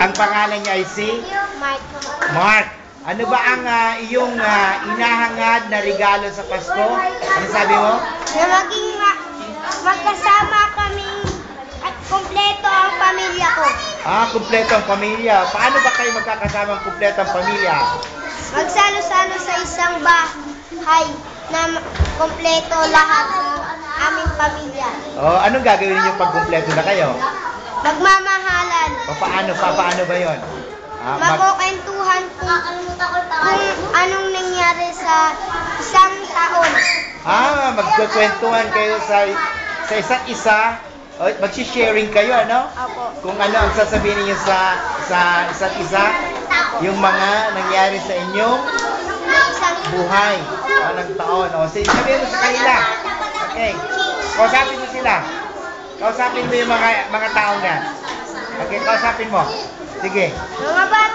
Ang pangalan niya ay si Mark. Mark. Ano ba ang iyong inahangad na regalo sa Pasko? Ano sabi mo? Na maging magkasama kami at kompleto ang pamilya ko. Kumpleto ang pamilya. Paano ba kayo magkakasama ang kumpleto ang pamilya? Magsalo-salo sa isang bahay na kompleto lahat ng aming pamilya. Anong gagawin niyo pag kumpleto na kayo? Magmamahalan. Paano ba yon? Magkukwentuhan kung anong nangyari sa isang taon. Magkukwentuhan kayo sa isa't isa. Mag-sharing kayo, ano? Opo. Kung ano ang sasabihin niyo sa isa't isa. Yung mga nangyari sa inyong buhay. Ng taon. Sabihin mo sa kanila. Okay. Kausapin mo sila. Kausapin mo yung mga tao na. Okay, kausapin mo. Sige. Mga bata